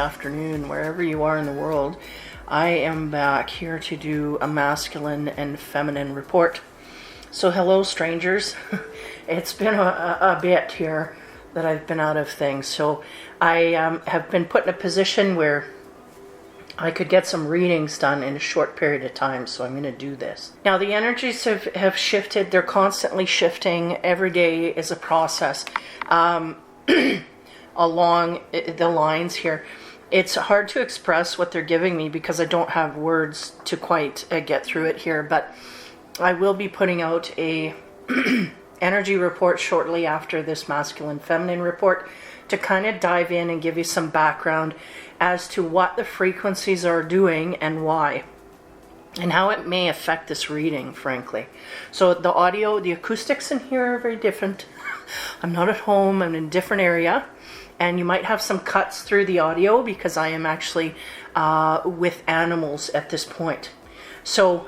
afternoon, wherever you are in the world. I am back here to do a masculine and feminine report. So hello, strangers. It's been a bit here that I've been out of things. So I have been put in a position where I could get some readings done in a short period of time, so I'm going to do this. Now, the energies have shifted. They're constantly shifting. Every day is a process along the lines here. It's hard to express what they're giving me because I don't have words to quite get through it here, but I will be putting out a energy report shortly after this masculine feminine report to kind of dive in and give you some background as to what the frequencies are doing and why, and how it may affect this reading, frankly. So the audio, the acoustics in here are very different. I'm not at home, I'm in a different area, and you might have some cuts through the audio because I am actually with animals at this point. So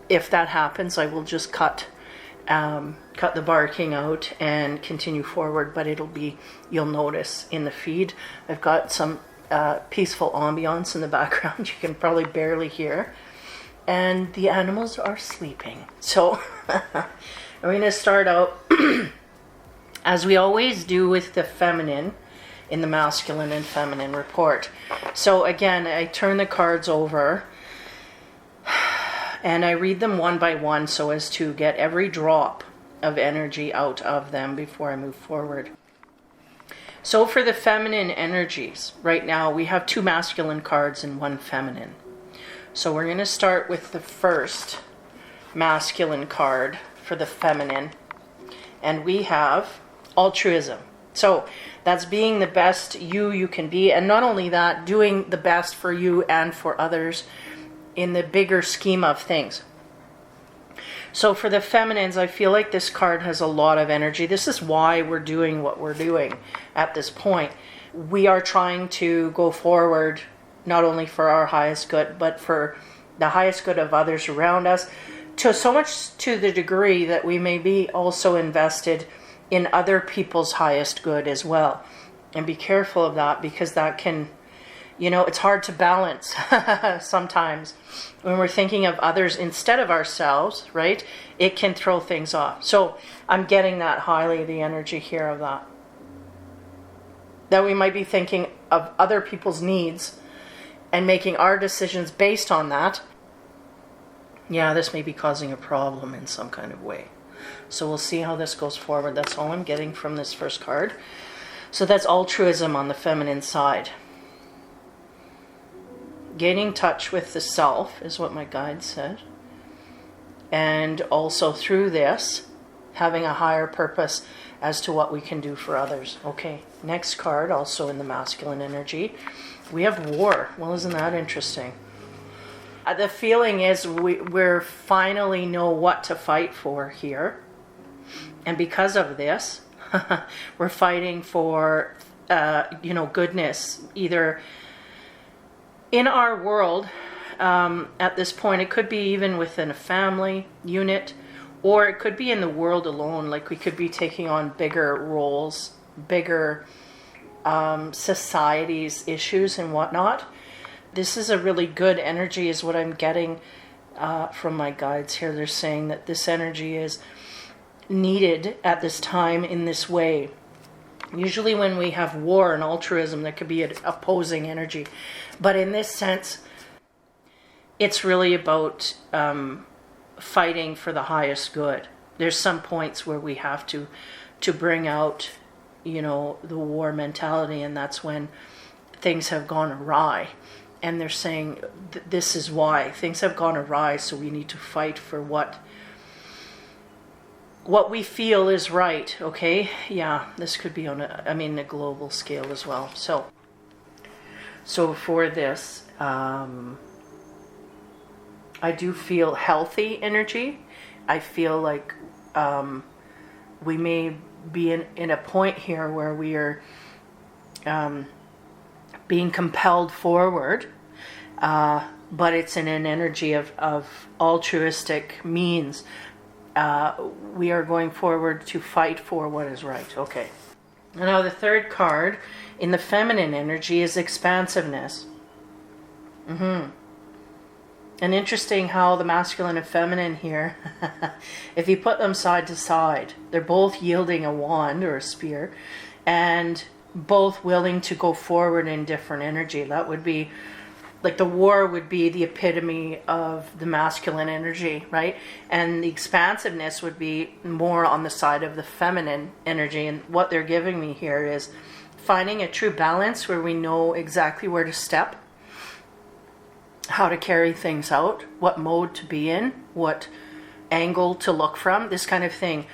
if that happens, I will just cut the barking out and continue forward, but it'll be, you'll notice in the feed, I've got some peaceful ambiance in the background. You can probably barely hear, and the animals are sleeping. So I'm going to start out as we always do with the feminine in the masculine and feminine report. So again, I turn the cards over and I read them one by one so as to get every drop of energy out of them before I move forward. So for the feminine energies, right now we have 2 masculine cards and 1 feminine. So we're going to start with the first masculine card for the feminine, and we have altruism. So that's being the best you can be, and not only that, doing the best for you and for others in the bigger scheme of things. So for the feminines, I feel like this card has a lot of energy. This is why we're doing what we're doing at this point. We are trying to go forward, not only for our highest good, but for the highest good of others around us, to so much to the degree that we may be also invested in other people's highest good as well. And be careful of that, because that can, it's hard to balance sometimes when we're thinking of others instead of ourselves, right? It can throw things off. So I'm getting that highly, the energy here of that. That we might be thinking of other people's needs and making our decisions based on that. Yeah, this may be causing a problem in some kind of way. So we'll see how this goes forward. That's all I'm getting from this first card. So that's altruism on the feminine side. Gaining touch with the self is what my guide said. And also through this, having a higher purpose as to what we can do for others. Okay, next card, also in the masculine energy, we have war. Well, isn't that interesting? The feeling is we're finally know what to fight for here. And because of this, we're fighting for, goodness, either in our world, at this point. It could be even within a family unit, or it could be in the world alone. Like we could be taking on bigger roles, bigger societies, issues and whatnot. This is a really good energy is what I'm getting from my guides here. They're saying that this energy is needed at this time in this way. Usually when we have war and altruism, there could be an opposing energy. But in this sense, it's really about fighting for the highest good. There's some points where we have to bring out, the war mentality, and that's when things have gone awry. And they're saying this is why things have gone awry, so we need to fight for what we feel is right, okay? Yeah, this could be on a global scale as well. So for this, I do feel healthy energy. I feel like we may be in a point here where we are being compelled forward, but it's in an energy of altruistic means. We are going forward to fight for what is right. Okay. Now the third card in the feminine energy is expansiveness. And interesting how the masculine and feminine here, if you put them side to side, they're both yielding a wand or a spear and both willing to go forward in different energy. That would be like the war would be the epitome of the masculine energy, right? And the expansiveness would be more on the side of the feminine energy. And what they're giving me here is finding a true balance where we know exactly where to step, how to carry things out, what mode to be in, what angle to look from, this kind of thing.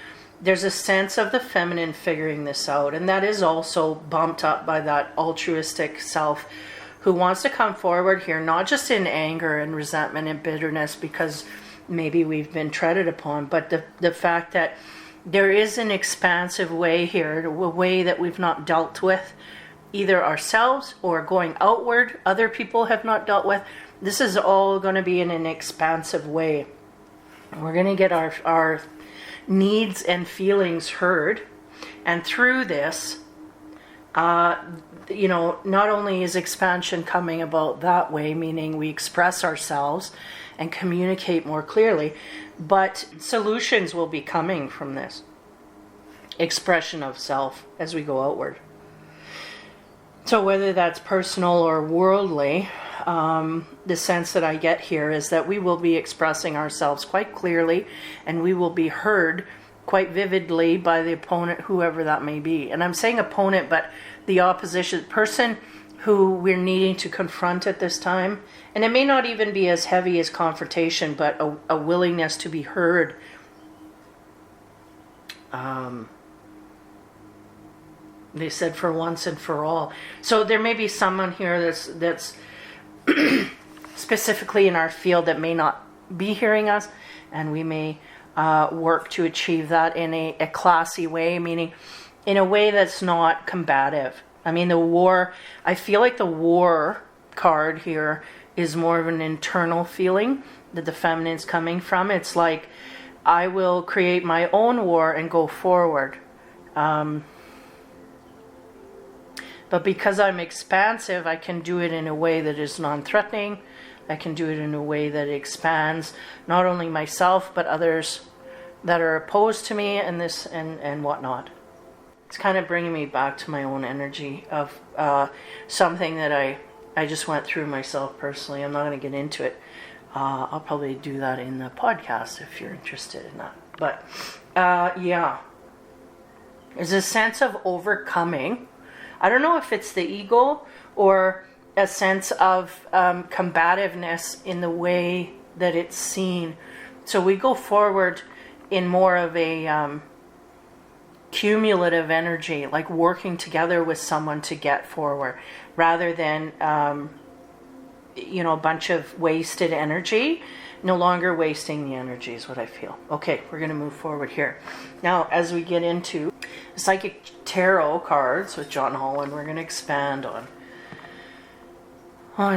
There's a sense of the feminine figuring this out, and that is also bumped up by that altruistic self who wants to come forward here, not just in anger and resentment and bitterness because maybe we've been treaded upon, but the fact that there is an expansive way here, a way that we've not dealt with either ourselves or going outward, other people have not dealt with. This is all going to be in an expansive way. We're going to get our needs and feelings heard. And through this, not only is expansion coming about that way, meaning we express ourselves and communicate more clearly, but solutions will be coming from this expression of self as we go outward. So whether that's personal or worldly, the sense that I get here is that we will be expressing ourselves quite clearly and we will be heard quite vividly by the opponent, whoever that may be. And I'm saying opponent, but the opposition person who we're needing to confront at this time. And it may not even be as heavy as confrontation, but a willingness to be heard. They said for once and for all. So there may be someone here that's specifically in our field that may not be hearing us, and we may work to achieve that in a classy way, meaning in a way that's not combative. I mean, I feel like the war card here is more of an internal feeling that the feminine's coming from. It's like, I will create my own war and go forward. But because I'm expansive, I can do it in a way that is non-threatening. I can do it in a way that expands not only myself, but others that are opposed to me and this and whatnot. It's kind of bringing me back to my own energy of something that I just went through myself personally. I'm not going to get into it. I'll probably do that in the podcast if you're interested in that. But yeah, there's a sense of overcoming. I don't know if it's the ego or a sense of combativeness in the way that it's seen. So we go forward in more of a cumulative energy, like working together with someone to get forward, rather than a bunch of wasted energy. No longer wasting the energy is what I feel. Okay, we're going to move forward here. Now, as we get into Psychic Tarot cards with John Holland, we're going to expand on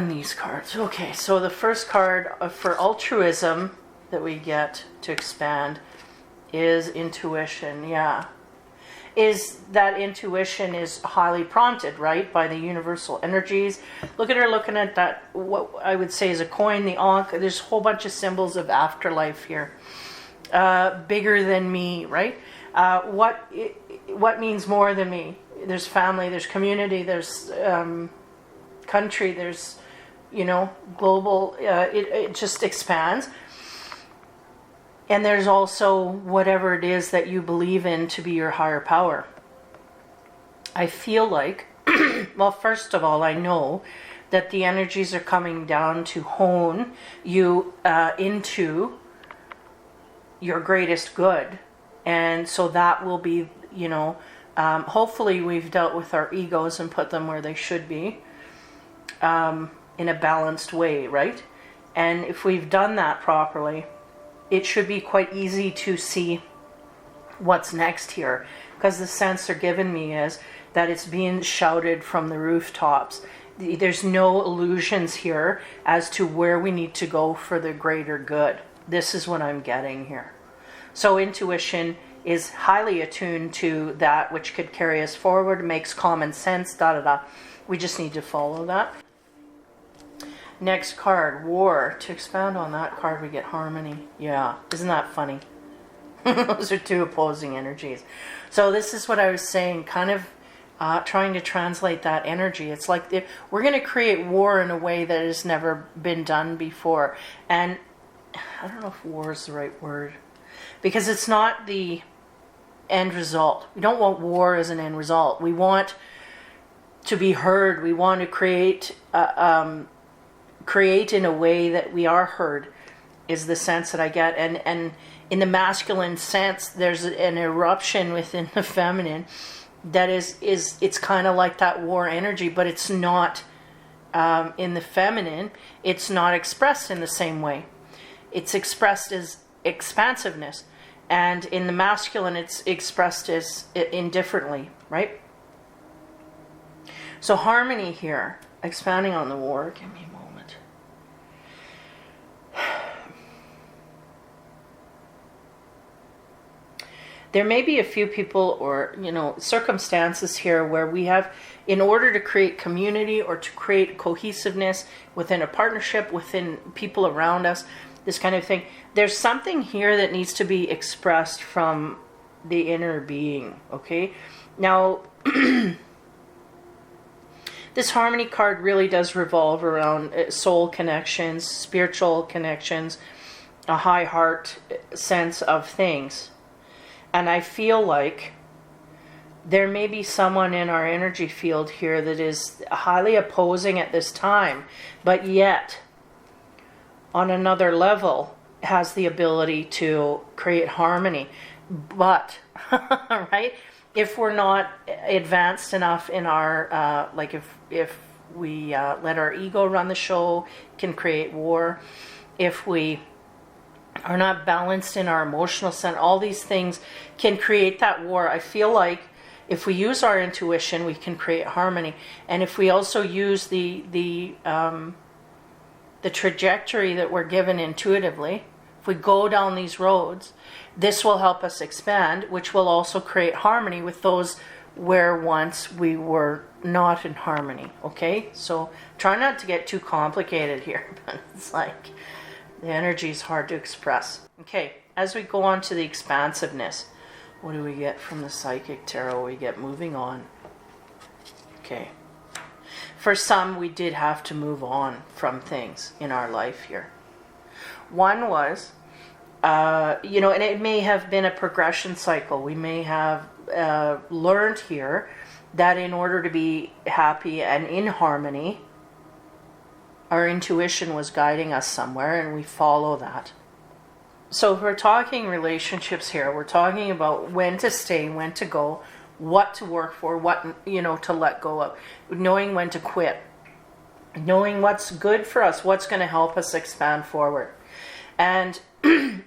these cards. Okay, so the first card for altruism that we get to expand is intuition. Yeah. Is that intuition is highly prompted, right, by the universal energies. Look at her looking at that, what I would say is a coin, the Ankh. There's a whole bunch of symbols of afterlife here. Bigger than me, right? What means more than me? There's family, there's community, there's country, there's, global. It just expands. And there's also whatever it is that you believe in to be your higher power. I feel like, well, first of all, I know that the energies are coming down to hone you into your greatest good. And so that will be, hopefully we've dealt with our egos and put them where they should be in a balanced way, right? And if we've done that properly, it should be quite easy to see what's next here, because the sense they're giving me is that it's being shouted from the rooftops. There's no illusions here as to where we need to go for the greater good. This is what I'm getting here. So intuition is highly attuned to that which could carry us forward, makes common sense, da da da. We just need to follow that. Next card, War. To expand on that card, we get Harmony. Yeah, isn't that funny? Those are two opposing energies. So this is what I was saying, kind of trying to translate that energy. It's like we're going to create war in a way that has never been done before. And I don't know if war is the right word, because it's not the end result. We don't want war as an end result. We want to be heard. We want to create in a way that we are heard, is the sense that I get. And in the masculine sense, there's an eruption within the feminine that is it's kind of like that war energy, but it's not in the feminine. It's not expressed in the same way. It's expressed as expansiveness, and in the masculine, it's expressed as indifferently, right? So Harmony here, expanding on the War. Give me a moment. There may be a few people or, circumstances here where we have, in order to create community or to create cohesiveness within a partnership, within people around us, this kind of thing, there's something here that needs to be expressed from the inner being, okay? Now, this Harmony card really does revolve around soul connections, spiritual connections, a high heart sense of things. And I feel like there may be someone in our energy field here that is highly opposing at this time, but yet on another level has the ability to create harmony. But, right, if we're not advanced enough in our, if we let our ego run the show, can create war. If we are not balanced in our emotional sense, all these things can create that war. I feel like if we use our intuition, we can create harmony. And if we also use the trajectory that we're given intuitively, if we go down these roads, this will help us expand, which will also create harmony with those where once we were not in harmony. Okay, so try not to get too complicated here, but it's like the energy is hard to express. Okay, as we go on to the expansiveness, what do we get from the Psychic Tarot? We get moving on. Okay. For some, we did have to move on from things in our life here. One was, and it may have been a progression cycle. We may have learned here that in order to be happy and in harmony, our intuition was guiding us somewhere, and we follow that. So if we're talking relationships here, we're talking about when to stay, when to go, what to work for, what, to let go of, knowing when to quit, knowing what's good for us, what's going to help us expand forward. And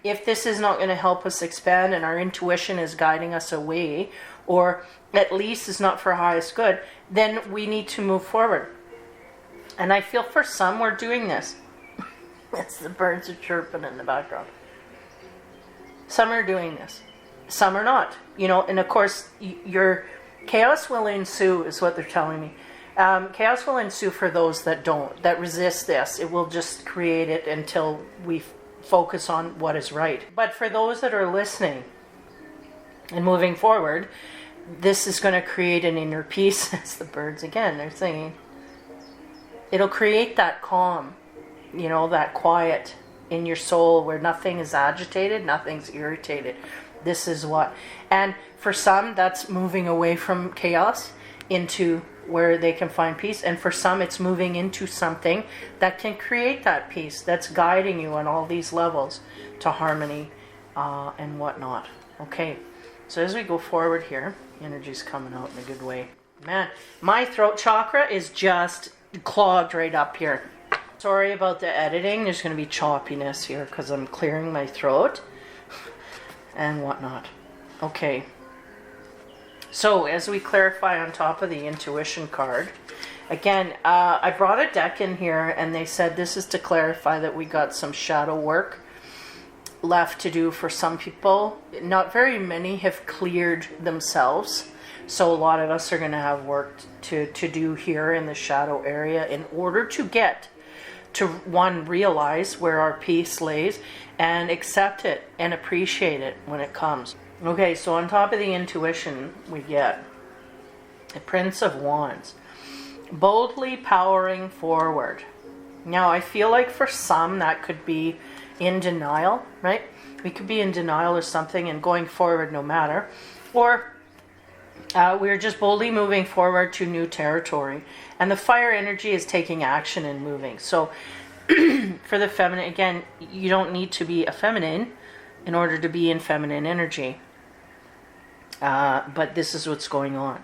if this is not going to help us expand and our intuition is guiding us away, or at least is not for highest good, then we need to move forward. And I feel for some we're doing this. It's the birds are chirping in the background. Some are doing this. Some are not. And of course, your chaos will ensue is what they're telling me. Chaos will ensue for those that don't, that resist this. It will just create it until we focus on what is right. But for those that are listening and moving forward, this is going to create an inner peace. It's the birds again, they're singing. It'll create that calm, that quiet in your soul where nothing is agitated, nothing's irritated. This is what. And for some, that's moving away from chaos into where they can find peace. And for some, it's moving into something that can create that peace, that's guiding you on all these levels to harmony and whatnot. Okay, so as we go forward here, energy's coming out in a good way. Man, my throat chakra is just clogged right up here. Sorry about the editing. There's going to be choppiness here because I'm clearing my throat and whatnot. Okay. So as we clarify on top of the intuition card, again, I brought a deck in here and they said this is to clarify that we got some shadow work left to do for some people. Not very many have cleared themselves. So a lot of us are going to have work to do here in the shadow area in order to get to, one, realize where our peace lays and accept it and appreciate it when it comes. Okay, so on top of the intuition, we get the Prince of Wands. Boldly powering forward. Now, I feel like for some that could be in denial, right? We could be in denial or something and going forward no matter. Or we're just boldly moving forward to new territory. And the fire energy is taking action and moving. So for the feminine, again, you don't need to be a feminine in order to be in feminine energy. But this is what's going on.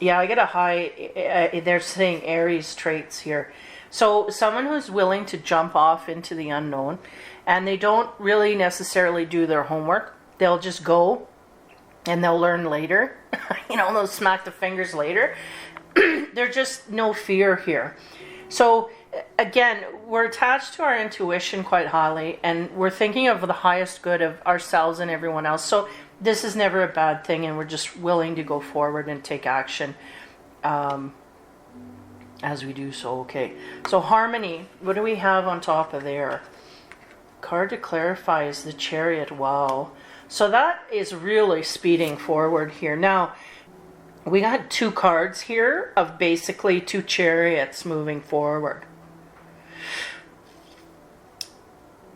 Yeah, I get a high, they're saying Aries traits here. So someone who's willing to jump off into the unknown, and they don't really necessarily do their homework. They'll just go and they'll learn later. They'll smack the fingers later. There's just no fear here. So again, we're attached to our intuition quite highly, and we're thinking of the highest good of ourselves and everyone else. So this is never a bad thing, and we're just willing to go forward and take action as we do so. Okay, so harmony, what do we have on top of there? Card to clarify is the Chariot. Wow. So that is really speeding forward here. Now, we got two cards here of basically two chariots moving forward.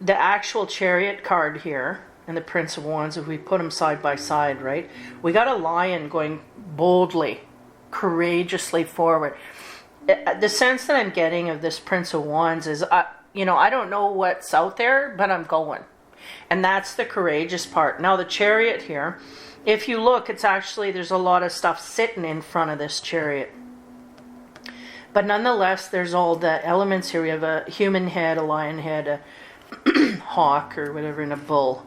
The actual Chariot card here and the Prince of Wands, if we put them side by side, right? We got a lion going boldly, courageously forward. The sense that I'm getting of this Prince of Wands is, I don't know what's out there, but I'm going. And that's the courageous part. Now the Chariot here, if you look, it's actually, there's a lot of stuff sitting in front of this Chariot. But nonetheless, there's all the elements here. We have a human head, a lion head, a hawk or whatever, and a bull.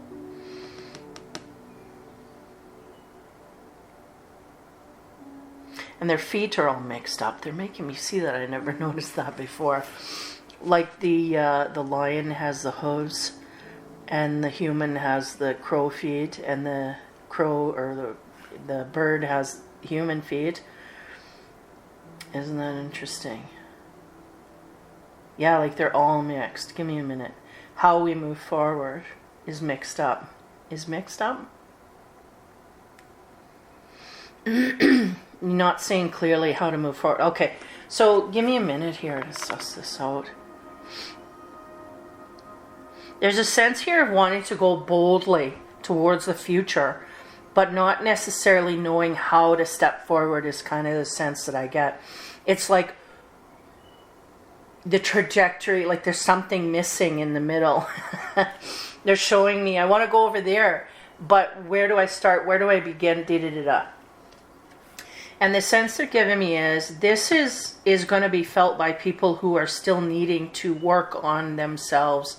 And their feet are all mixed up. They're making me see that. I never noticed that before. Like the lion has the hooves, and the human has the crow feet, and the crow or the bird has human feet. Isn't that interesting? Yeah, like they're all mixed. Give me a minute. How we move forward is mixed up. Is mixed up? Not saying clearly how to move forward. Okay, so give me a minute here to suss this out. There's a sense here of wanting to go boldly towards the future, but not necessarily knowing how to step forward is kind of the sense that I get. It's like the trajectory, like there's something missing in the middle. They're showing me, I want to go over there, but where do I start? Where do I begin? Da-da-da-da. And the sense they're giving me is this is going to be felt by people who are still needing to work on themselves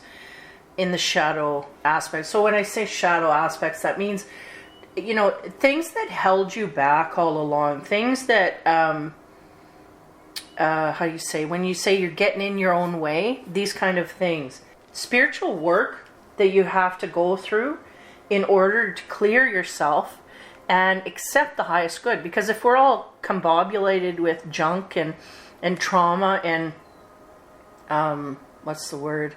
in the shadow aspects. So when I say shadow aspects, that means, things that held you back all along, things that, how do you say, when you say you're getting in your own way, these kind of things. Spiritual work that you have to go through in order to clear yourself and accept the highest good. Because if we're all combobulated with junk and trauma and, what's the word?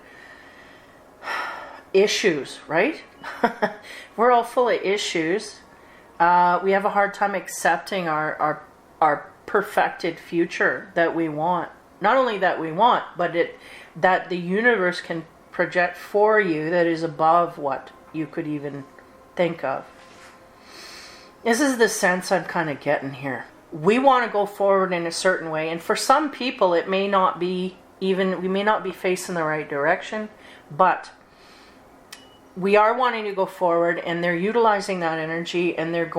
Issues, right? We're all full of issues. We have a hard time accepting our perfected future that we want. Not only that we want, but that the universe can project for you that is above what you could even think of. This is the sense I'm kind of getting here. We want to go forward in a certain way, and for some people it may not be even, we may not be facing the right direction, but we are wanting to go forward, and they're utilizing that energy, and they're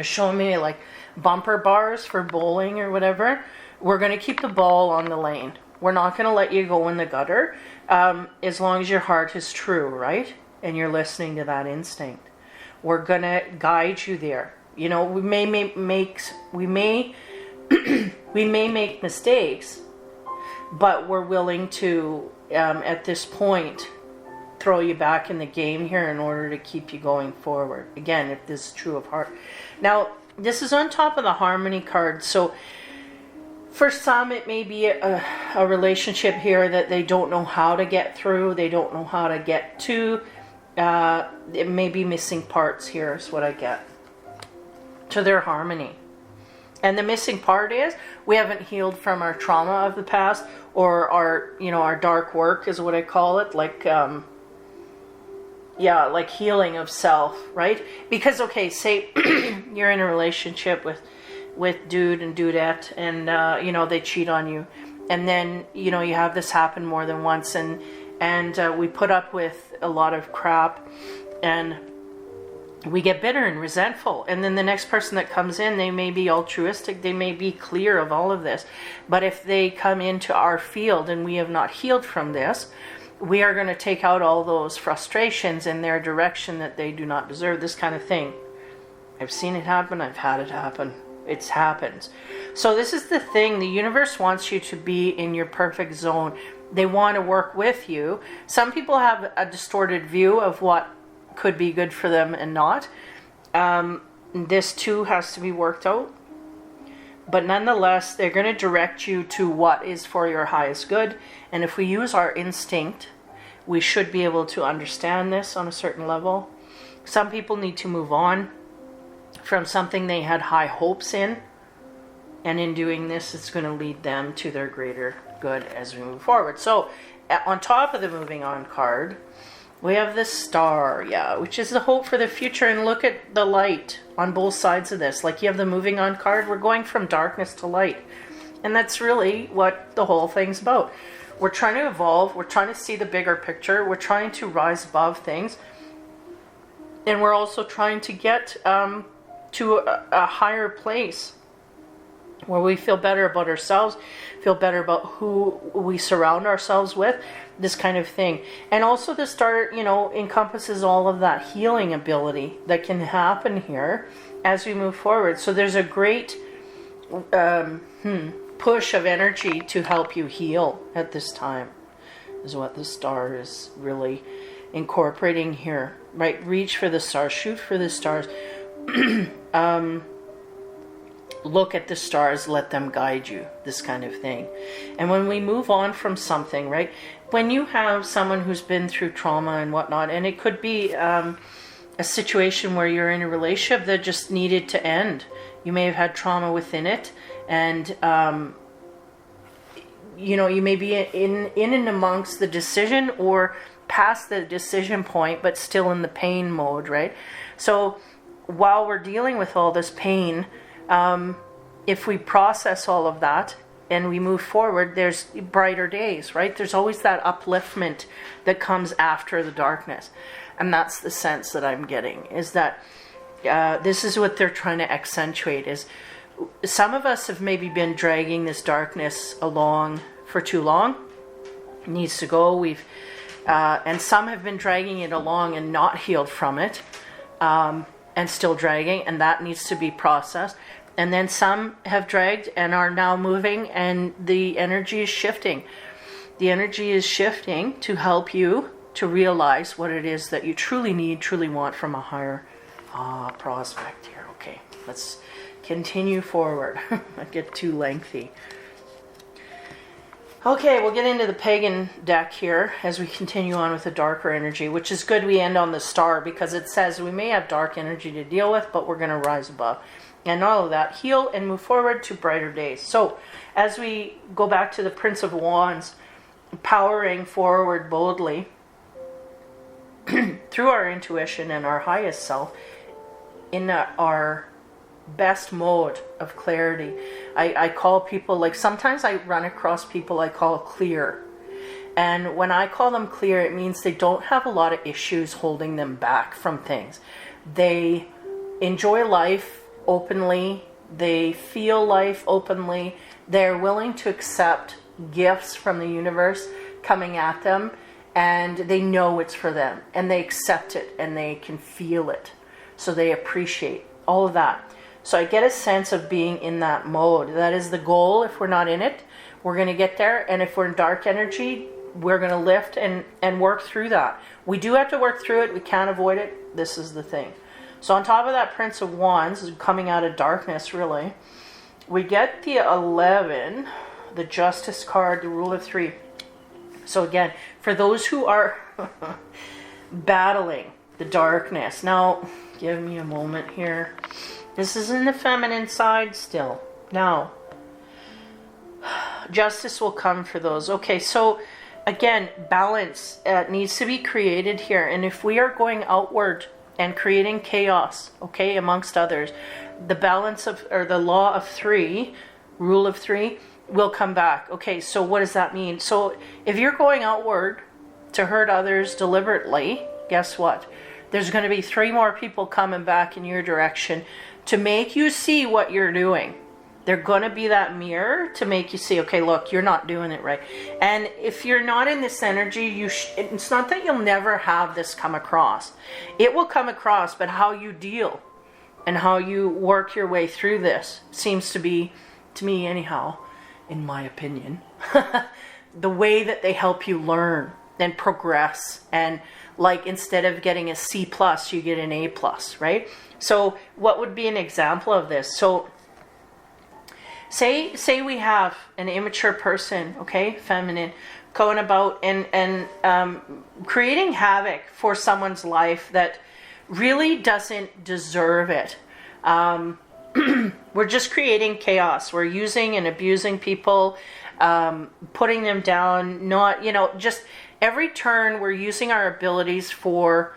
showing me like bumper bars for bowling or whatever. We're going to keep the ball on the lane. We're not going to let you go in the gutter, as long as your heart is true, right? And you're listening to that instinct. We're going to guide you there. We may make mistakes, but we're willing to at this point, throw you back in the game here in order to keep you going forward. Again, if this is true of heart. Now, this is on top of the harmony card. So for some, it may be a relationship here that they don't know how to get through. They don't know how to get to. It may be missing parts here is what I get to their harmony. And the missing part is we haven't healed from our trauma of the past, or our, our dark work is what I call it. Like, like healing of self, right? Because, okay, say you're in a relationship with dude and dudette, and, they cheat on you. And then, you have this happen more than once, and we put up with a lot of crap, and we get bitter and resentful. And then the next person that comes in, they may be altruistic, they may be clear of all of this. But if they come into our field and we have not healed from this, we are going to take out all those frustrations in their direction that they do not deserve, this kind of thing. I've seen it happen, I've had it happen. It's happened. So this is the thing, the universe wants you to be in your perfect zone. They want to work with you. Some people have a distorted view of what could be good for them and not. This too has to be worked out. But nonetheless, they're going to direct you to what is for your highest good. And if we use our instinct, we should be able to understand this on a certain level. Some people need to move on from something they had high hopes in. And in doing this, it's going to lead them to their greater good as we move forward. So, on top of the moving on card, we have the star, which is the hope for the future. And look at the light on both sides of this. Like you have the moving on card, we're going from darkness to light. And that's really what the whole thing's about. We're trying to evolve, we're trying to see the bigger picture, we're trying to rise above things. And we're also trying to get to a higher place where we feel better about ourselves, feel better about who we surround ourselves with, this kind of thing. And also the star, encompasses all of that healing ability that can happen here as we move forward. So there's a great push of energy to help you heal at this time, is what the star is really incorporating here, right? Reach for the stars, shoot for the stars. Look at the stars, let them guide you, this kind of thing. And when we move on from something, right, when you have someone who's been through trauma and whatnot, and it could be a situation where you're in a relationship that just needed to end. You may have had trauma within it, and you may be in and amongst the decision or past the decision point, but still in the pain mode, right? So while we're dealing with all this pain, if we process all of that and we move forward, there's brighter days, right? There's always that upliftment that comes after the darkness. And that's the sense that I'm getting, is that this is what they're trying to accentuate, is some of us have maybe been dragging this darkness along for too long. It needs to go. And some have been dragging it along and not healed from it, and still dragging, and that needs to be processed. And then some have dragged and are now moving, and the energy is shifting. The energy is shifting to help you to realize what it is that you truly need, truly want from a higher prospect here. Okay, let's continue forward. I get too lengthy. Okay, we'll get into the pagan deck here as we continue on with the darker energy, which is good we end on the star, because it says we may have dark energy to deal with, but we're going to rise above. And all of that, heal and move forward to brighter days. So as we go back to the Prince of Wands, powering forward boldly through our intuition and our highest self in our best mode of clarity. I call people, like sometimes I run across people I call clear. And when I call them clear, it means they don't have a lot of issues holding them back from things. They enjoy life openly. They feel life openly. They're willing to accept gifts from the universe coming at them, and they know it's for them, and they accept it, and they can feel it. So they appreciate all of that. So I get a sense of being in that mode. That is the goal. If we're not in it, we're going to get there. And if we're in dark energy, we're going to lift and work through that. We do have to work through it. We can't avoid it. This is the thing. So on top of that Prince of Wands, coming out of darkness, really, we get the 11, the Justice card, the Rule of 3. So again, for those who are battling the darkness. Now, give me a moment here. This is in the feminine side still. Now, justice will come for those. Okay, so again, balance needs to be created here. And if we are going outward and creating chaos, okay, amongst others, the balance of, or the law of 3, rule of 3, will come back. Okay, so what does that mean? So if you're going outward to hurt others deliberately, guess what? There's going to be 3 more people coming back in your direction to make you see what you're doing. They're going to be that mirror to make you see, okay, look, you're not doing it right. And if you're not in this energy, it's not that you'll never have this come across. It will come across, but how you deal and how you work your way through this seems to be, to me anyhow, in my opinion, the way that they help you learn and progress. And like, instead of getting a C+, you get an A+, right? So what would be an example of this? So say we have an immature person, okay, feminine, going about and creating havoc for someone's life that really doesn't deserve it. We're just creating chaos. We're using and abusing people, putting them down, not, just every turn we're using our abilities for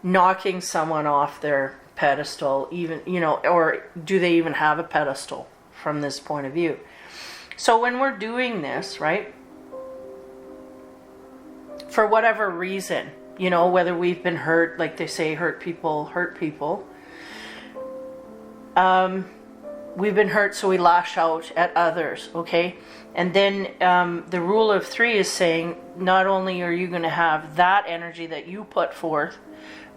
knocking someone off their pedestal, even, or do they even have a pedestal from this point of view? So when we're doing this, right, for whatever reason, whether we've been hurt, like they say, hurt people, we've been hurt, so we lash out at others, okay? And then the rule of 3 is saying, not only are you going to have that energy that you put forth,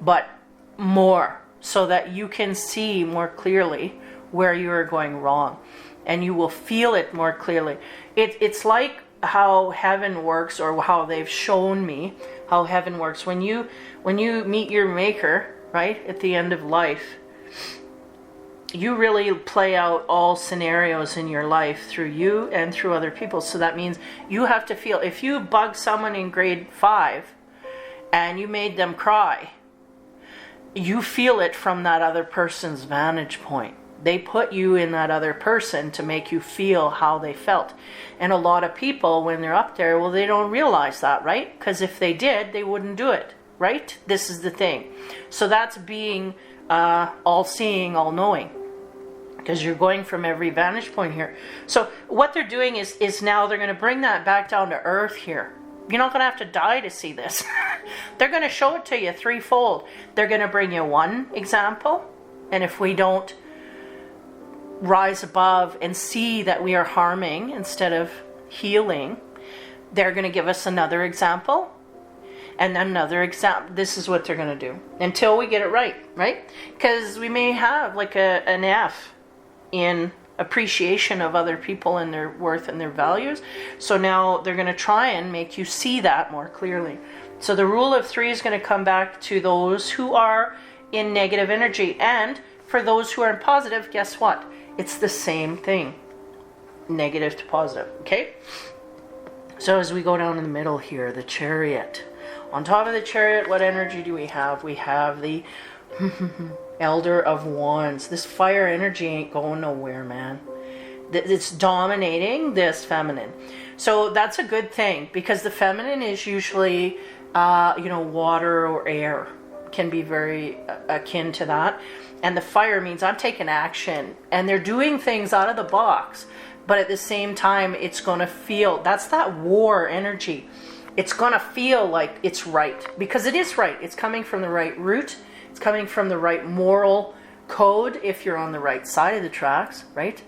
but more, so that you can see more clearly where you are going wrong, and you will feel it more clearly. It's like how heaven works, or how they've shown me how heaven works. When you meet your maker, right, at the end of life, you really play out all scenarios in your life through you and through other people. So that means you have to feel, if you bug someone in grade 5 and you made them cry, you feel it from that other person's vantage point. They put you in that other person to make you feel how they felt. And a lot of people, when they're up there, well, they don't realize that, right? Because if they did, they wouldn't do it, right? This is the thing. So that's being all-seeing, all-knowing, because you're going from every vantage point here. So what they're doing is now they're going to bring that back down to earth here. You're not going to have to die to see this. They're going to show it to you threefold. They're going to bring you one example, and if we don't rise above and see that we are harming instead of healing, they're going to give us another example and another example. This is what they're going to do until we get it right? Because we may have like an F in appreciation of other people and their worth and their values. So now they're going to try and make you see that more clearly. So the rule of 3 is going to come back to those who are in negative energy. And for those who are in positive, guess what? It's the same thing. Negative to positive, okay? So as we go down in the middle here, the Chariot. On top of the Chariot, what energy do we have? We have the Elder of Wands. This fire energy ain't going nowhere, man. It's dominating this feminine. So that's a good thing, because the feminine is usually, water or air. Can be very akin to that. And the fire means I'm taking action. And they're doing things out of the box. But at the same time, it's going to feel, that's that war energy. It's going to feel like it's right. Because it is right. It's coming from the right root. It's coming from the right moral code if you're on the right side of the tracks, right?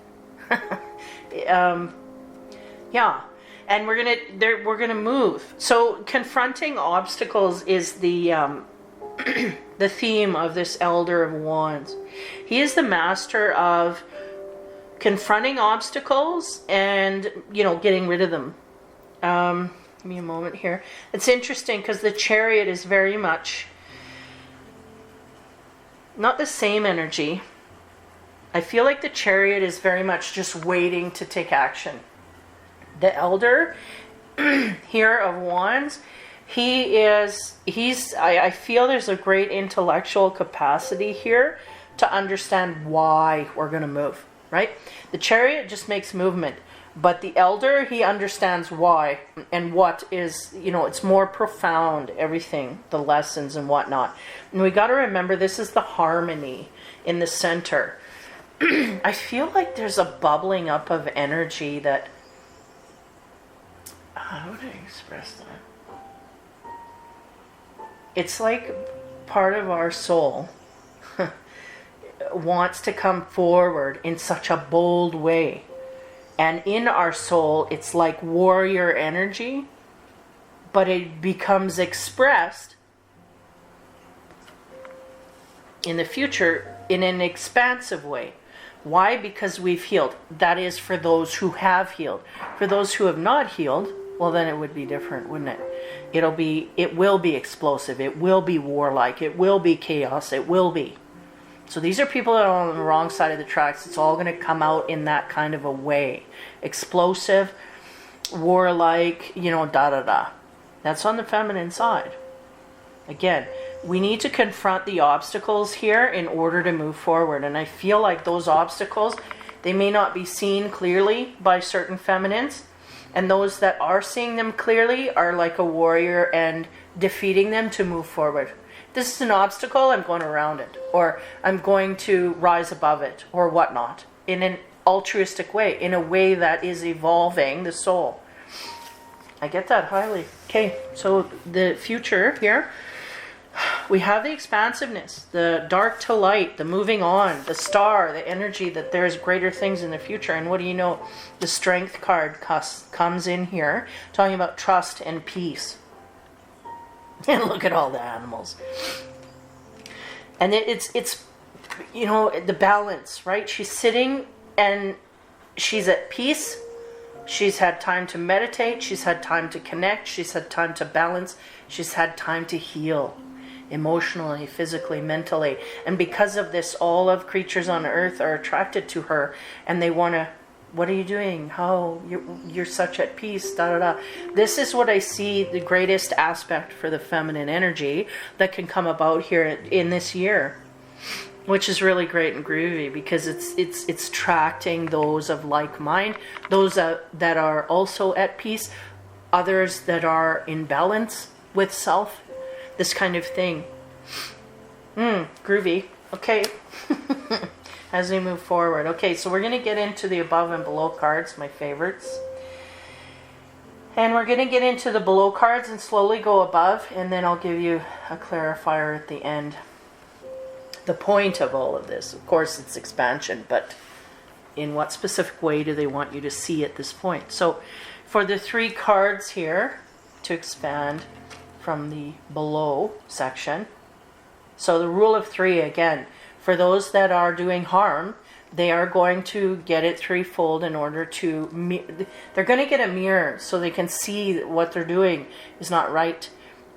Yeah. And we're gonna move. So confronting obstacles is the the theme of this Elder of Wands. He is the master of confronting obstacles and, getting rid of them. Give me a moment here. It's interesting because the Chariot is very much not the same energy. I feel like the Chariot is very much just waiting to take action. The Elder here of Wands, I feel there's a great intellectual capacity here to understand why we're going to move, right? The Chariot just makes movement, but the Elder, he understands why and what is, it's more profound, everything, the lessons and whatnot. And we got to remember this is the harmony in the center. I feel like there's a bubbling up of energy that, how would I express that? It's like part of our soul wants to come forward in such a bold way. And in our soul, it's like warrior energy, but it becomes expressed in the future in an expansive way. Why? Because we've healed. That is for those who have healed. For those who have not healed, well, then it would be different, wouldn't it? It will be explosive. It will be warlike. It will be chaos. It will be. So these are people that are on the wrong side of the tracks. It's all going to come out in that kind of a way. Explosive, warlike, da-da-da. That's on the feminine side. Again, we need to confront the obstacles here in order to move forward. And I feel like those obstacles, they may not be seen clearly by certain feminines. And those that are seeing them clearly are like a warrior and defeating them to move forward. This is an obstacle, I'm going around it. Or I'm going to rise above it, or whatnot. In an altruistic way, in a way that is evolving the soul. I get that highly. Okay, so the future here, we have the expansiveness, the dark to light, the moving on, the star, the energy that there's greater things in the future. And what do you know? The Strength card comes in here, talking about trust and peace. And look at all the animals. And it's the balance, right? She's sitting and she's at peace. She's had time to meditate. She's had time to connect. She's had time to balance. She's had time to heal. Emotionally, physically, mentally. And because of this, all of creatures on earth are attracted to her and they want to, what are you doing? How? You're such at peace, da-da-da. This is what I see the greatest aspect for the feminine energy that can come about here in this year, which is really great and groovy because it's attracting those of like mind, those that are also at peace, others that are in balance with self. This kind of thing. Groovy. Okay. As we move forward. Okay, so we're going to get into the above and below cards, my favorites. And we're going to get into the below cards and slowly go above, and then I'll give you a clarifier at the end. The point of all of this, of course, it's expansion, but in what specific way do they want you to see at this point? So for the 3 cards here to expand from the below section. So the rule of 3 again, for those that are doing harm, they are going to get it threefold in order to, they're going to get a mirror so they can see what they're doing is not right.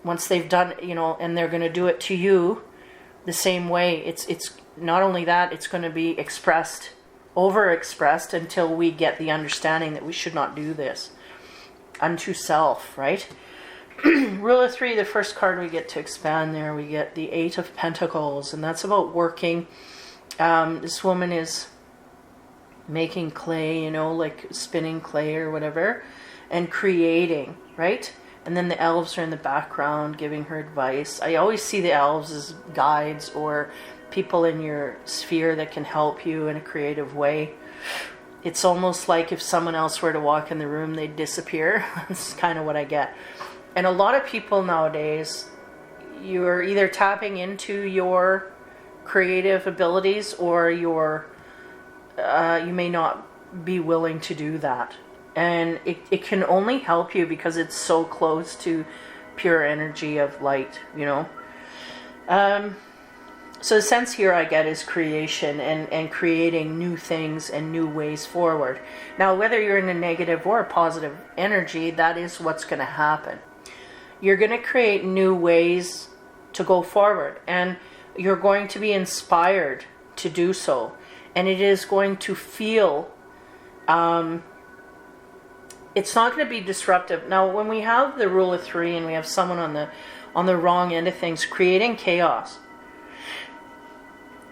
Once they've done, and they're going to do it to you the same way. It's not only that, it's going to be overexpressed until we get the understanding that we should not do this unto self, right? Rule of 3, the first card we get to expand there, we get the 8 of Pentacles, and that's about working. This woman is making clay, like spinning clay or whatever, and creating, right? And then the elves are in the background giving her advice. I always see the elves as guides or people in your sphere that can help you in a creative way. It's almost like if someone else were to walk in the room, they'd disappear. That's kind of what I get. And a lot of people nowadays, you're either tapping into your creative abilities or you may not be willing to do that. And it can only help you because it's so close to pure energy of light, So the sense here I get is creation and creating new things and new ways forward. Now, whether you're in a negative or a positive energy, that is what's going to happen. You're going to create new ways to go forward, and you're going to be inspired to do so. And it is going to feel, it's not going to be disruptive. Now, when we have the rule of 3 and we have someone on the wrong end of things creating chaos,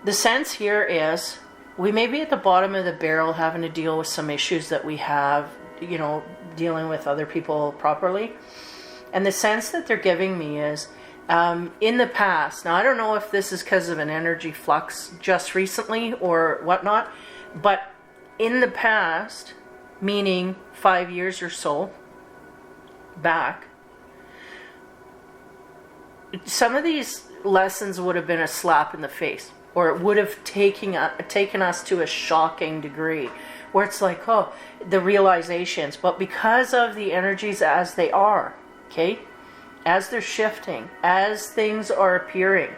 the sense here is we may be at the bottom of the barrel having to deal with some issues that we have, dealing with other people properly. And the sense that they're giving me is, in the past, now I don't know if this is because of an energy flux just recently or whatnot, but in the past, meaning 5 years or so back, some of these lessons would have been a slap in the face. Or it would have taken us to a shocking degree where it's like, oh, the realizations. But because of the energies as they are, okay, as they're shifting, as things are appearing,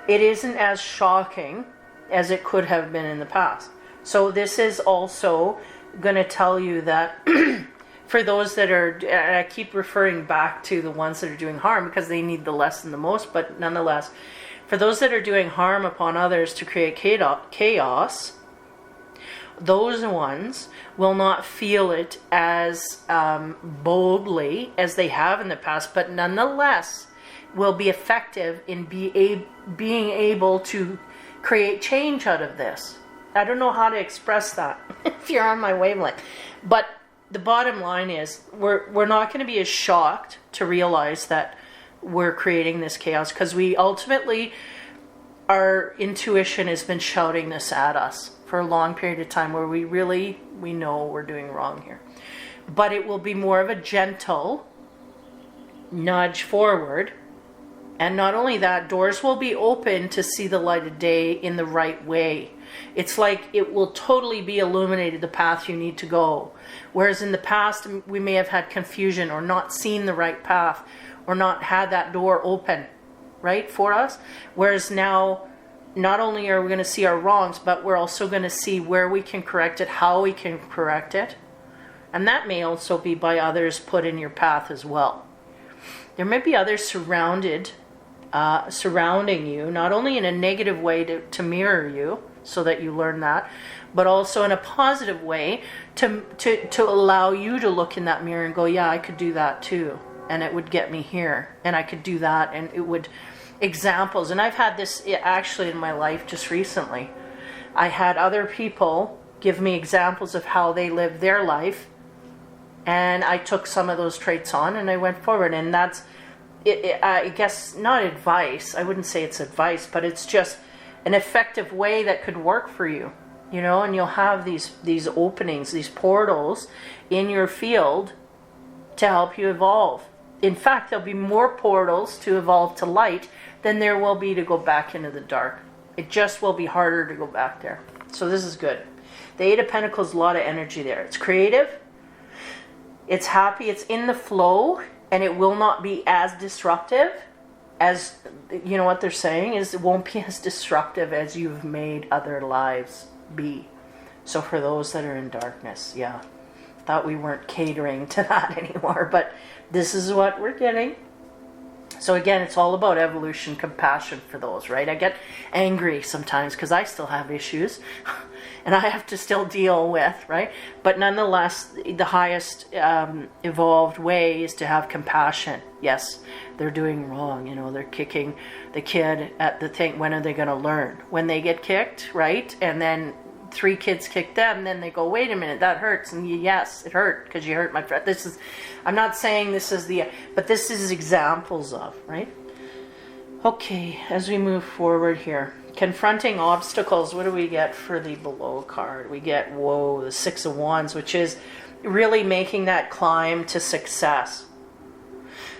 it isn't as shocking as it could have been in the past. So this is also going to tell you that for those that are, and I keep referring back to the ones that are doing harm because they need the lesson the most, but nonetheless, for those that are doing harm upon others to create chaos, those ones will not feel it as boldly as they have in the past, but nonetheless will be effective in being able to create change out of this. I don't know how to express that if you're on my wavelength. But the bottom line is we're not going to be as shocked to realize that we're creating this chaos, because we ultimately, our intuition has been shouting this at us for a long period of time where we know we're doing wrong here. But it will be more of a gentle nudge forward. And not only that, doors will be open to see the light of day in the right way. It's like it will totally be illuminated the path you need to go. Whereas in the past, we may have had confusion or not seen the right path, or not had that door open, right, for us. Whereas now, not only are we going to see our wrongs, but we're also going to see where we can correct it, how we can correct it. And that may also be by others put in your path as well. There may be others surrounding you, not only in a negative way to mirror you, so that you learn that, but also in a positive way to allow you to look in that mirror and go, yeah, I could do that too. And it would get me here, and I could do that, and it would, examples. And I've had this actually in my life just recently. I had other people give me examples of how they lived their life, and I took some of those traits on and I went forward. And that's, I guess, not advice. I wouldn't say it's advice, but it's just an effective way that could work for you, and you'll have these openings, these portals in your field to help you evolve. In fact, there'll be more portals to evolve to light than there will be to go back into the dark. It just will be harder to go back there. So this is good. The Eight of Pentacles, a lot of energy there. It's creative, it's happy, it's in the flow, and it will not be as disruptive as, what they're saying is it won't be as disruptive as you've made other lives be. So for those that are in darkness, yeah, thought we weren't catering to that anymore, but this is what we're getting. So again, it's all about evolution, compassion for those, right? I get angry sometimes because I still have issues and I have to still deal with, right? But nonetheless, the highest evolved way is to have compassion. Yes, they're doing wrong. They're kicking the kid at the thing. When are they going to learn? When they get kicked, right? And then 3 kids kick them, then they go, wait a minute, that hurts. And yes, it hurt because you hurt my friend. I'm not saying this is but this is examples of, right? Okay, as we move forward here, confronting obstacles, what do we get for the below card? We get, the 6 of Wands, which is really making that climb to success.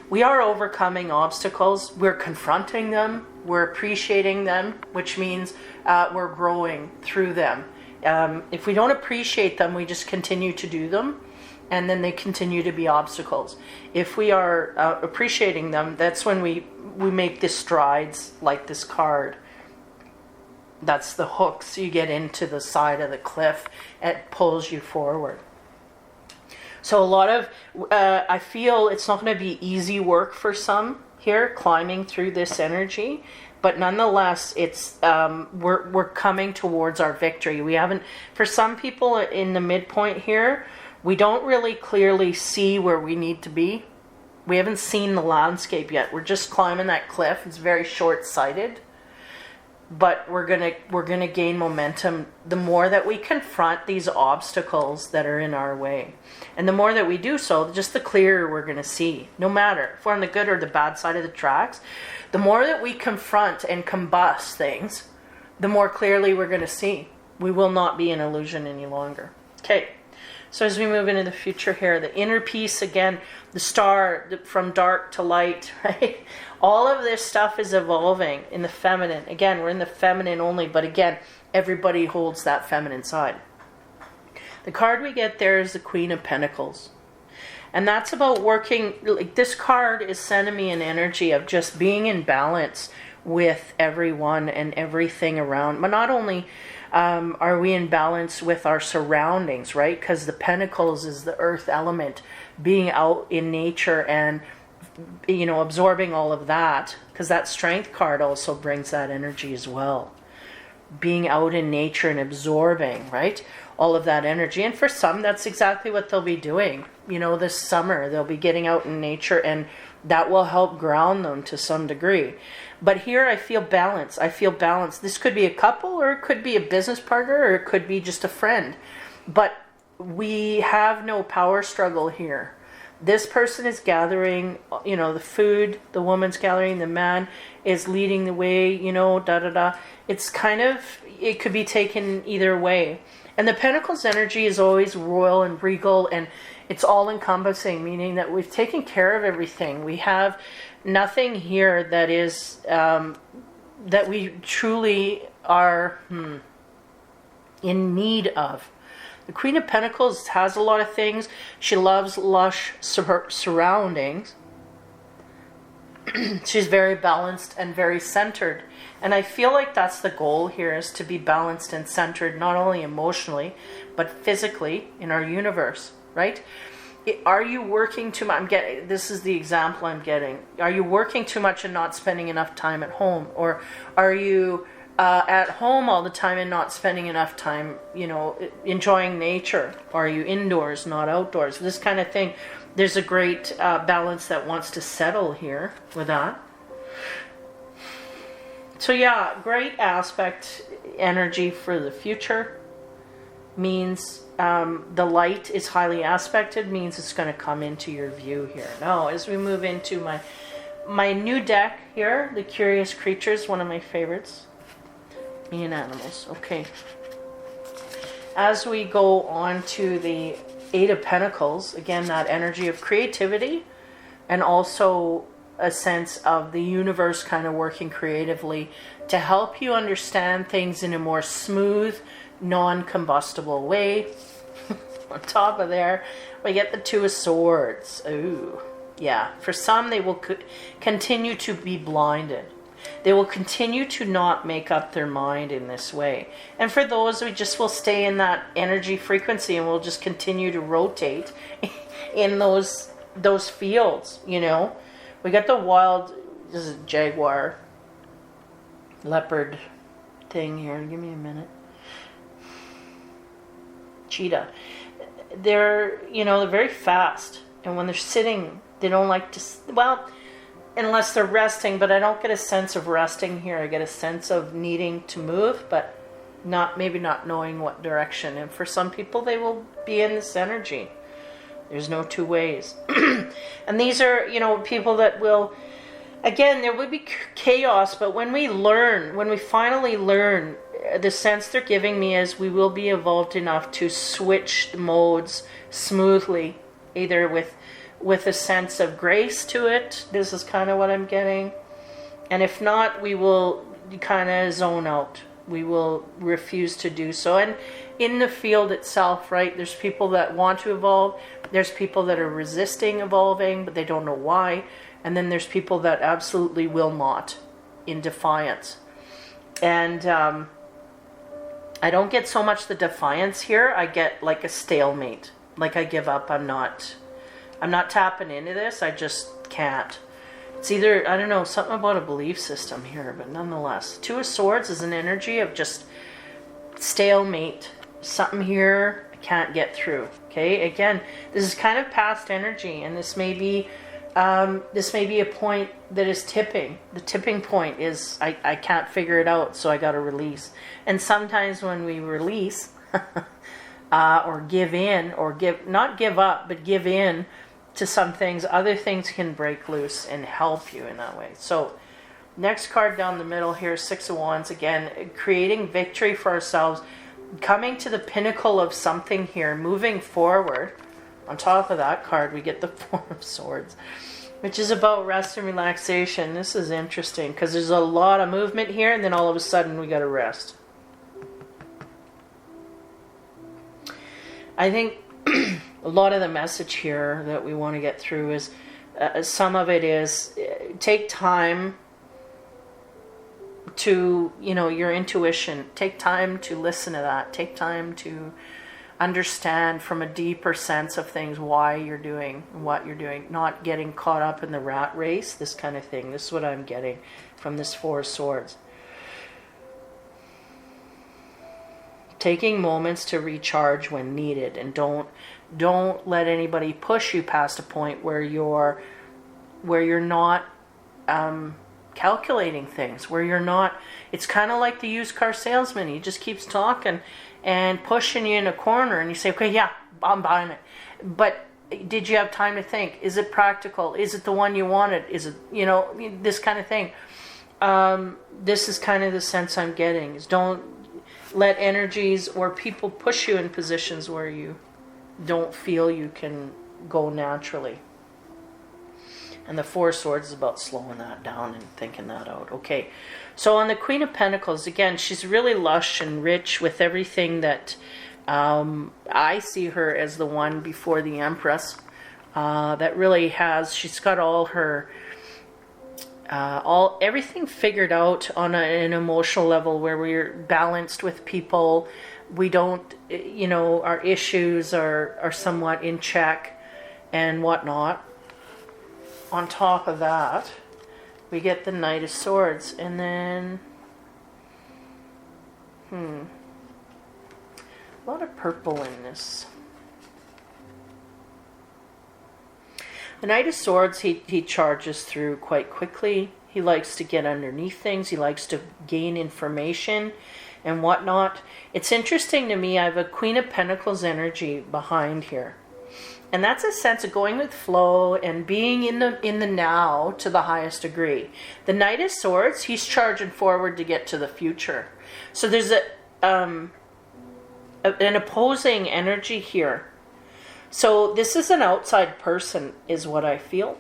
We are overcoming obstacles. We're confronting them. We're appreciating them, which means we're growing through them. If we don't appreciate them, we just continue to do them, and then they continue to be obstacles. If we are appreciating them, that's when we make the strides, like this card. That's the hooks you get into the side of the cliff. It pulls you forward. So a lot of, I feel it's not going to be easy work for some here, climbing through this energy. But nonetheless, it's we're coming towards our victory. We haven't, for some people in the midpoint here, we don't really clearly see where we need to be. We haven't seen the landscape yet. We're just climbing that cliff. It's very short-sighted. But we're gonna gain momentum the more that we confront these obstacles that are in our way. And the more that we do so, just the clearer we're gonna see. No matter if we're on the good or the bad side of the tracks, the more that we confront and combust things, the more clearly we're gonna see. We will not be an illusion any longer. Okay. So as we move into the future here, the inner peace, again, the star from dark to light, right? All of this stuff is evolving in the feminine. Again, we're in the feminine only, but again, everybody holds that feminine side. The card we get there is the Queen of Pentacles. And that's about working, like this card is sending me an energy of just being in balance with everyone and everything around. But not only are we in balance with our surroundings, right? Because the Pentacles is the earth element, being out in nature and, you know, absorbing all of that. Because that Strength card also brings that energy as well. Being out in nature and absorbing, right? All of that energy. And for some, that's exactly what they'll be doing. You know, this summer, they'll be getting out in nature and that will help ground them to some degree. But here I feel balance. I feel balance. This could be a couple, or it could be a business partner, or it could be just a friend. But we have no power struggle here. This person is gathering, you know, the food, the woman's gathering, the man is leading the way, you know, da-da-da. It's kind of, it could be taken either way. And the Pentacles energy is always royal and regal, and it's all-encompassing, meaning that we've taken care of everything. We have nothing here that is, that we truly are in need of. The Queen of Pentacles has a lot of things. She loves lush surroundings. She's very balanced and very centered. And I feel like that's the goal here, is to be balanced and centered, not only emotionally, but physically in our universe, right? Are you working too much? This is the example I'm getting. Are you working too much and not spending enough time at home? Or are you at home all the time and not spending enough time, you know, enjoying nature? Or are you indoors, not outdoors? This kind of thing. There's a great balance that wants to settle here with that. So yeah, great aspect energy for the future. Means the light is highly aspected, means it's going to come into your view here. Now, as we move into my new deck here, the Curious Creatures, one of my favorites. Me and animals. Okay. As we go on to the Eight of Pentacles, again, that energy of creativity and also a sense of the universe kind of working creatively to help you understand things in a more smooth, non-combustible way. On top of there, we get the Two of Swords. Ooh, yeah. For some, they will continue to be blinded. They will continue to not make up their mind in this way. And for those, we just will stay in that energy frequency and we'll just continue to rotate in those fields, you know. We got the wild, this is a jaguar, leopard thing here. Give me a minute. Cheetah. They're, you know, they're very fast. And when they're sitting, they don't like to, well, unless they're resting, but I don't get a sense of resting here. I get a sense of needing to move, but maybe not knowing what direction. And for some people, they will be in this energy. There's no two ways. And these are, you know, people that will, again, there would be chaos, but when we finally learn, the sense they're giving me is we will be evolved enough to switch modes smoothly, either with a sense of grace to it. This is kind of what I'm getting. And if not, we will kind of zone out. We will refuse to do so. And in the field itself, right, there's people that want to evolve. There's people that are resisting evolving, but they don't know why. And then there's people that absolutely will not, in defiance. And I don't get so much the defiance here. I get like a stalemate. Like I give up. I'm not tapping into this. I just can't. It's either, I don't know, something about a belief system here, but nonetheless. Two of Swords is an energy of just stalemate. Something here I can't get through. Okay, again, this is kind of past energy, and this may be a point that is tipping. The tipping point is I can't figure it out, so I got to release. And sometimes when we release, or give in, or not give up, but give in to some things, other things can break loose and help you in that way. So next card down the middle here, Six of Wands, again, creating victory for ourselves, coming to the pinnacle of something here, moving forward. On top of that card, we get the Four of Swords, which is about rest and relaxation. This is interesting because there's a lot of movement here, and then all of a sudden we got to rest. I think a lot of the message here that we want to get through is, some of it is, take time to, your intuition. Take time to listen to that. Take time to understand from a deeper sense of things why you're doing what you're doing. Not getting caught up in the rat race, this kind of thing. This is what I'm getting from this Four of Swords. Taking moments to recharge when needed, and don't let anybody push you past a point where you're not calculating things, where you're not. It's kind of like the used car salesman. He just keeps talking and pushing you in a corner, and you say, okay, yeah, I'm buying it. But did you have time to think? Is it practical? Is it the one you wanted? Is it, this kind of thing. This is kind of the sense I'm getting, is don't let energies or people push you in positions where you don't feel you can go naturally. And the Four of Swords is about slowing that down and thinking that out. Okay, so on the Queen of Pentacles, again, she's really lush and rich with everything that I see her as the one before the Empress. That really has, she's got all her, everything figured out on an emotional level, where we're balanced with people. We don't, our issues are somewhat in check and whatnot. On top of that, we get the Knight of Swords, and then a lot of purple in this. The Knight of Swords, he charges through quite quickly. He likes to get underneath things. He likes to gain information and whatnot. It's interesting to me, I have a Queen of Pentacles energy behind here. And that's a sense of going with flow and being in the now to the highest degree. The Knight of Swords, he's charging forward to get to the future. So there's an opposing energy here. So this is an outside person, is what I feel.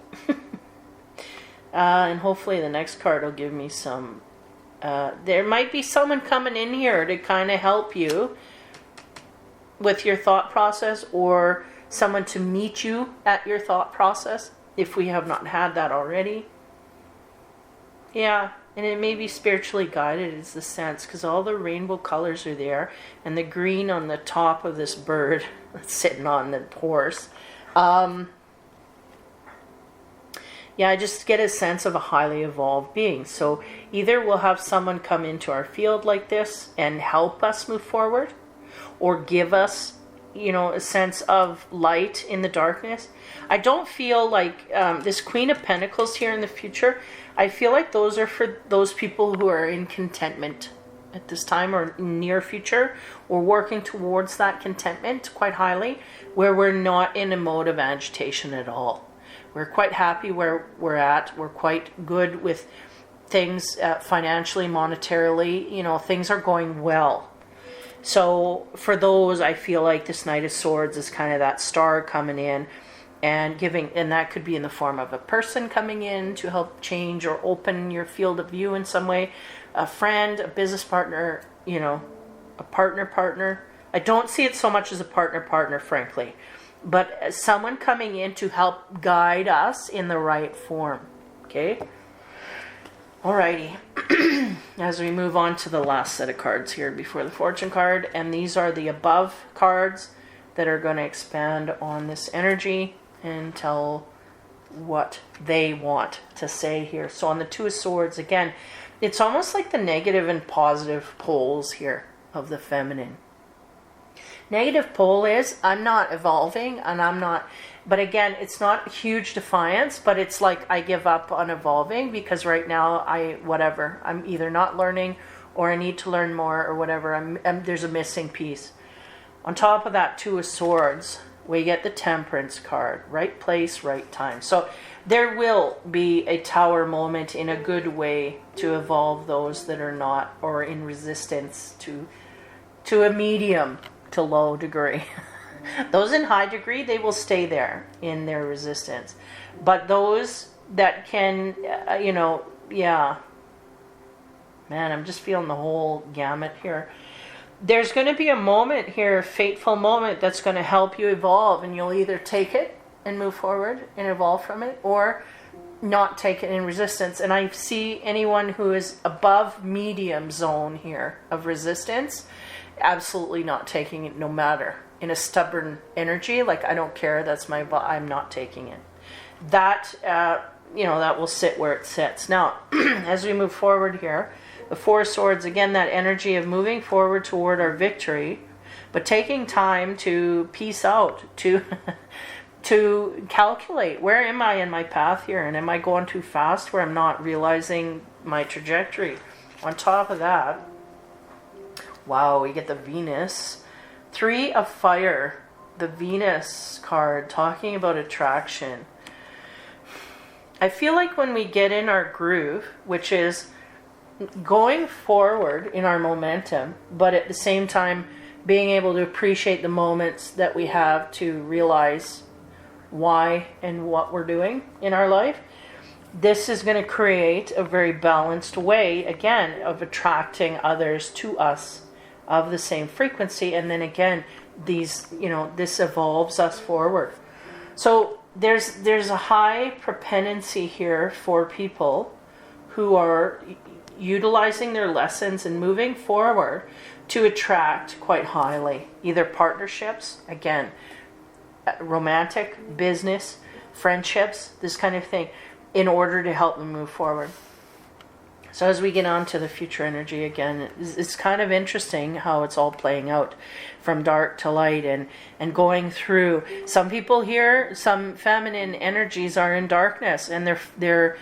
And hopefully the next card will give me some. There might be someone coming in here to kind of help you with your thought process, or someone to meet you at your thought process, if we have not had that already. Yeah, and it may be spiritually guided, is the sense, because all the rainbow colors are there, and the green on the top of this bird that's sitting on the horse. Yeah, I just get a sense of a highly evolved being. So either we'll have someone come into our field like this and help us move forward, or give us, a sense of light in the darkness. I don't feel like this Queen of Pentacles here in the future, I feel like those are for those people who are in contentment at this time, or near future, or working towards that contentment quite highly, where we're not in a mode of agitation at all. We're quite happy where we're at. We're quite good with things financially, monetarily. Things are going well. So for those, I feel like this Knight of Swords is kind of that star coming in and giving, and that could be in the form of a person coming in to help change or open your field of view in some way. A friend, a business partner, a partner. I don't see it so much as a partner, frankly, but someone coming in to help guide us in the right form. Okay. Alrighty. As we move on to the last set of cards here before the fortune card, and these are the above cards that are going to expand on this energy and tell what they want to say here. So on the Two of Swords, again, it's almost like the negative and positive poles here of the feminine. Negative pole is, I'm not evolving, and I'm not, but again, it's not huge defiance, but it's like I give up on evolving because right now I'm either not learning or I need to learn more or whatever. There's a missing piece. On top of that Two of Swords, we get the Temperance card. Right place, right time. So there will be a Tower moment in a good way to evolve those that are not, or in resistance to a medium to low degree. Those in high degree, they will stay there in their resistance. But those that can, yeah. Man, I'm just feeling the whole gamut here. There's going to be a moment here, a fateful moment, that's going to help you evolve. And you'll either take it and move forward and evolve from it, or not take it in resistance. And I see anyone who is above medium zone here of resistance, absolutely not taking it, no matter. In a stubborn energy, like I don't care, that's I'm not taking it. That, that will sit where it sits. Now, as we move forward here, the Four of Swords, again, that energy of moving forward toward our victory, but taking time to peace out, to to calculate, where am I in my path here? And am I going too fast where I'm not realizing my trajectory? On top of that, wow, we get the Venus. Three of Fire, the Venus card, talking about attraction. I feel like when we get in our groove, which is going forward in our momentum, but at the same time being able to appreciate the moments that we have to realize why and what we're doing in our life, this is going to create a very balanced way, again, of attracting others to us of the same frequency. And then again, these, this evolves us forward. So there's a high propensity here for people who are utilizing their lessons and moving forward to attract quite highly, either partnerships, again, romantic, business, friendships, this kind of thing, in order to help them move forward. So as we get on to the future energy again, it's kind of interesting how it's all playing out from dark to light and going through. Some people here, some feminine energies are in darkness and they're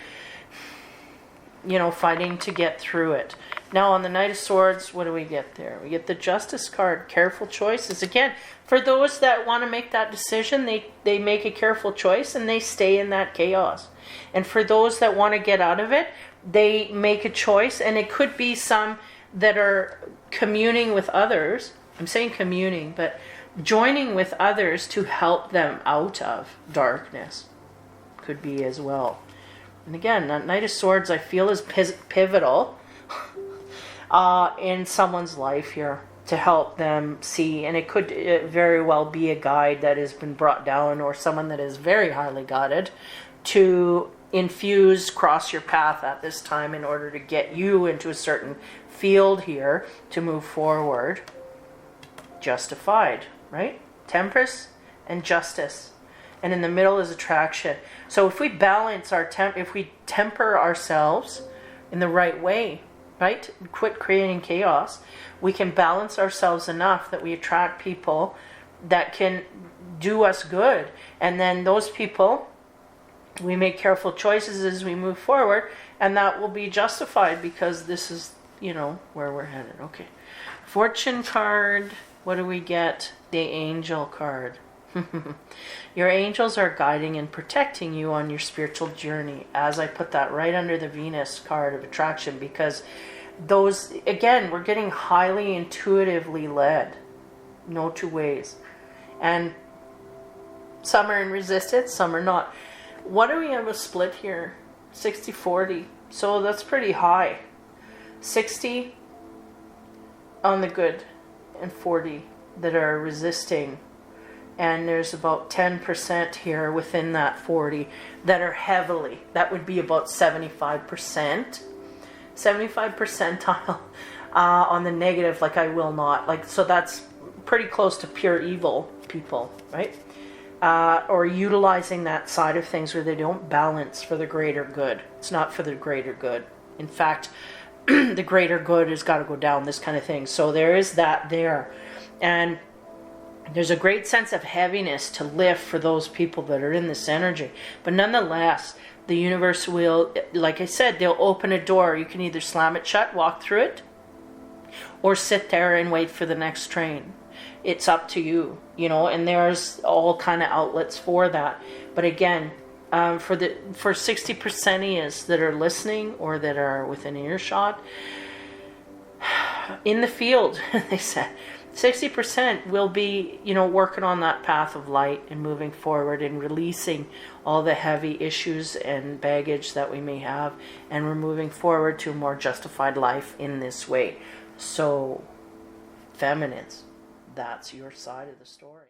fighting to get through it. Now on the Knight of Swords, what do we get there? We get the Justice card, careful choices. Again, for those that want to make that decision, they make a careful choice and they stay in that chaos. And for those that want to get out of it, they make a choice, and it could be some that are communing with others. I'm saying communing, but joining with others to help them out of darkness could be as well. And again, that Knight of Swords I feel is pivotal in someone's life here to help them see. And it could very well be a guide that has been brought down, or someone that is very highly guided to cross your path at this time in order to get you into a certain field here to move forward. Justified, right? Temperance and justice. And in the middle is attraction. So if we balance if we temper ourselves in the right way, right? Quit creating chaos. We can balance ourselves enough that we attract people that can do us good. And then those people, we make careful choices as we move forward, and that will be justified because this is, where we're headed. Okay. Fortune card. What do we get? The Angel card. Your angels are guiding and protecting you on your spiritual journey, as I put that right under the Venus card of attraction, because those, again, we're getting highly intuitively led. No two ways. And some are in resistance, some are not. What do we have a split here? 60-40. So that's pretty high. 60 on the good and 40 that are resisting. And there's about 10% here within that 40 that are heavily. That would be about 75% 75 percentile on the negative, like I will not. Like, so that's pretty close to pure evil people, right? Or utilizing that side of things where they don't balance for the greater good. It's not for the greater good. In fact, the greater good has got to go down, this kind of thing. So there is that there. And there's a great sense of heaviness to lift for those people that are in this energy. But nonetheless, the universe will, like I said, they'll open a door. You can either slam it shut, walk through it, or sit there and wait for the next train. It's up to you, you know, and there's all kind of outlets for that. But again, for 60% that are listening or that are within earshot, in the field, they said, 60% will be, you know, working on that path of light and moving forward and releasing all the heavy issues and baggage that we may have, and we're moving forward to a more justified life in this way. So, feminines, that's your side of the story.